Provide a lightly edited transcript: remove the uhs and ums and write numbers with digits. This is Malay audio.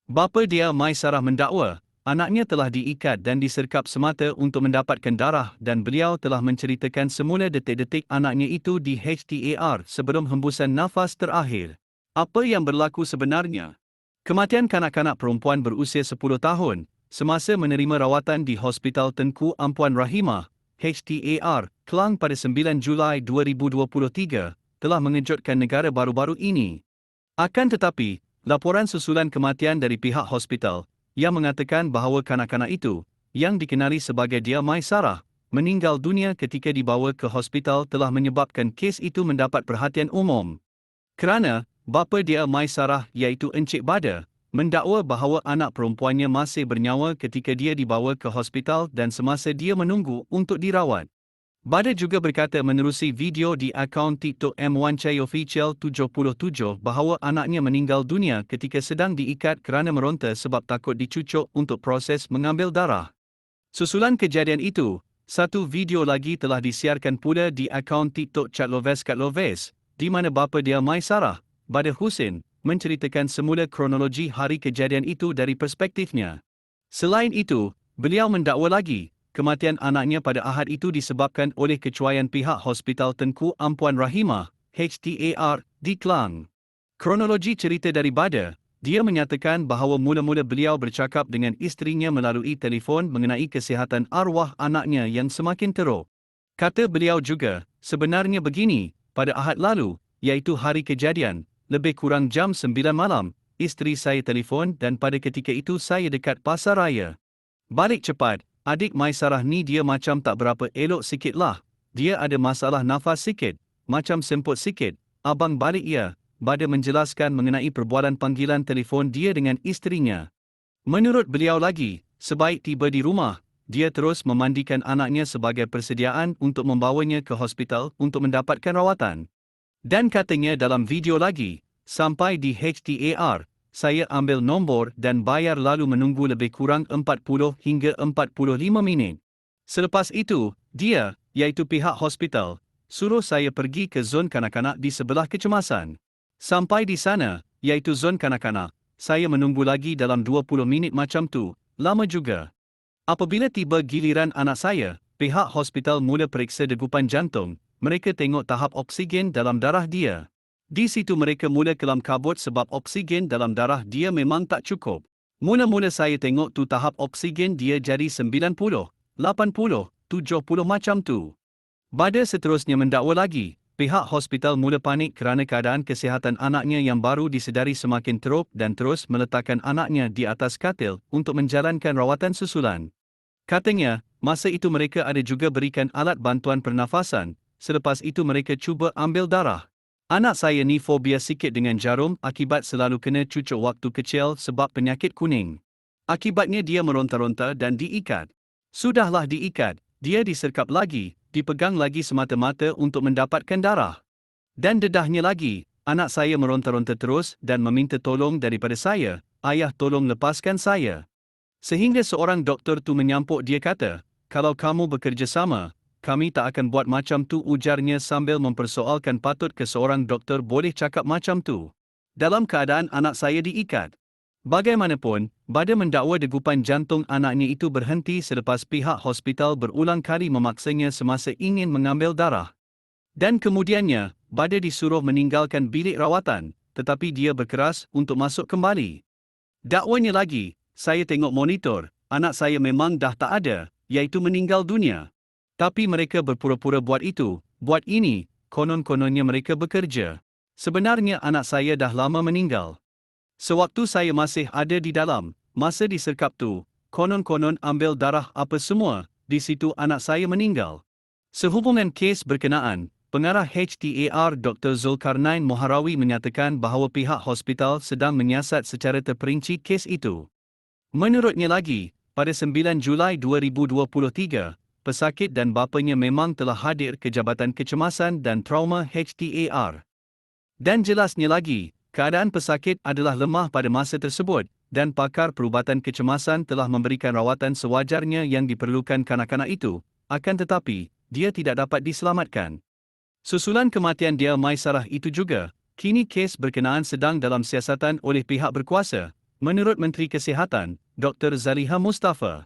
Bapa dia Maisarah mendakwa, anaknya telah diikat dan diserkap semata untuk mendapatkan darah dan beliau telah menceritakan semula detik-detik anaknya itu di HTAR sebelum hembusan nafas terakhir. Apa yang berlaku sebenarnya? Kematian kanak-kanak perempuan berusia 10 tahun semasa menerima rawatan di Hospital Tengku Ampuan Rahimah, HTAR, Klang pada 9 Julai 2023 telah mengejutkan negara baru-baru ini. Akan tetapi, laporan susulan kematian dari pihak hospital yang mengatakan bahawa kanak-kanak itu, yang dikenali sebagai Dia Maisarah, meninggal dunia ketika dibawa ke hospital telah menyebabkan kes itu mendapat perhatian umum. Kerana, bapa Dia Maisarah iaitu Encik Bada, mendakwa bahawa anak perempuannya masih bernyawa ketika dia dibawa ke hospital dan semasa dia menunggu untuk dirawat. Bada juga berkata menerusi video di akaun TikTok M1Chai Official 77 bahawa anaknya meninggal dunia ketika sedang diikat kerana meronta sebab takut dicucuk untuk proses mengambil darah. Susulan kejadian itu, satu video lagi telah disiarkan pula di akaun TikTok Catloves, di mana bapa Dia Maisarah, Bada Hussein, menceritakan semula kronologi hari kejadian itu dari perspektifnya. Selain itu, beliau mendakwa lagi, kematian anaknya pada Ahad itu disebabkan oleh kecuaian pihak Hospital Tengku Ampuan Rahimah, HTAR, di Klang. Kronologi cerita dari Bada, dia menyatakan bahawa mula-mula beliau bercakap dengan isterinya melalui telefon mengenai kesihatan arwah anaknya yang semakin teruk. Kata beliau juga, sebenarnya begini, pada Ahad lalu, iaitu hari kejadian, lebih kurang jam 9 malam, isteri saya telefon dan pada ketika itu saya dekat pasar raya. Balik cepat, adik Maisarah ni dia macam tak berapa elok sikit lah. Dia ada masalah nafas sikit, macam semput sikit. Abang balik ya. Bada menjelaskan mengenai perbualan panggilan telefon dia dengan isterinya. Menurut beliau lagi, sebaik tiba di rumah, dia terus memandikan anaknya sebagai persediaan untuk membawanya ke hospital untuk mendapatkan rawatan. Dan katanya dalam video lagi, sampai di HTAR, saya ambil nombor dan bayar lalu menunggu lebih kurang 40 hingga 45 minit. Selepas itu, dia, iaitu pihak hospital, suruh saya pergi ke zon kanak-kanak di sebelah kecemasan. Sampai di sana, iaitu zon kanak-kanak, saya menunggu lagi dalam 20 minit macam tu, lama juga. Apabila tiba giliran anak saya, pihak hospital mula periksa degupan jantung, mereka tengok tahap oksigen dalam darah dia. Di situ mereka mula kelam kabut sebab oksigen dalam darah dia memang tak cukup. Mula-mula saya tengok tu tahap oksigen dia jadi 90, 80, 70 macam tu. Bada seterusnya mendakwa lagi, pihak hospital mula panik kerana keadaan kesihatan anaknya yang baru disedari semakin teruk dan terus meletakkan anaknya di atas katil untuk menjalankan rawatan susulan. Katanya, masa itu mereka ada juga berikan alat bantuan pernafasan, selepas itu mereka cuba ambil darah. Anak saya ni fobia sikit dengan jarum akibat selalu kena cucuk waktu kecil sebab penyakit kuning. Akibatnya dia meronta-ronta dan diikat. Sudahlah diikat, dia diserkap lagi, dipegang lagi semata-mata untuk mendapatkan darah. Dan dedahnya lagi, anak saya meronta-ronta terus dan meminta tolong daripada saya, ayah tolong lepaskan saya. Sehingga seorang doktor tu menyampuk dia kata, kalau kamu bekerjasama, kami tak akan buat macam tu ujarnya sambil mempersoalkan patut ke seorang doktor boleh cakap macam tu. Dalam keadaan anak saya diikat. Bagaimanapun, Bada mendakwa degupan jantung anaknya itu berhenti selepas pihak hospital berulang kali memaksanya semasa ingin mengambil darah. Dan kemudiannya, Bada disuruh meninggalkan bilik rawatan, tetapi dia berkeras untuk masuk kembali. Dakwanya lagi, saya tengok monitor, anak saya memang dah tak ada, iaitu meninggal dunia. Tapi mereka berpura-pura buat itu, buat ini, konon-kononnya mereka bekerja. Sebenarnya anak saya dah lama meninggal. Sewaktu saya masih ada di dalam, masa diserkap tu, konon-konon ambil darah apa semua, di situ anak saya meninggal. Sehubungan kes berkenaan, pengarah HTAR Dr. Zulkarnain Moharawi menyatakan bahawa pihak hospital sedang menyiasat secara terperinci kes itu. Menurutnya lagi, pada 9 Julai 2023, pesakit dan bapanya memang telah hadir ke Jabatan Kecemasan dan Trauma HTAR. Dan jelasnya lagi, keadaan pesakit adalah lemah pada masa tersebut, dan pakar perubatan kecemasan telah memberikan rawatan sewajarnya yang diperlukan kanak-kanak itu, akan tetapi, dia tidak dapat diselamatkan. Susulan kematian Dia Maisarah itu juga, kini kes berkenaan sedang dalam siasatan oleh pihak berkuasa, Menurut Menteri Kesihatan, Dr. Zaliha Mustafa,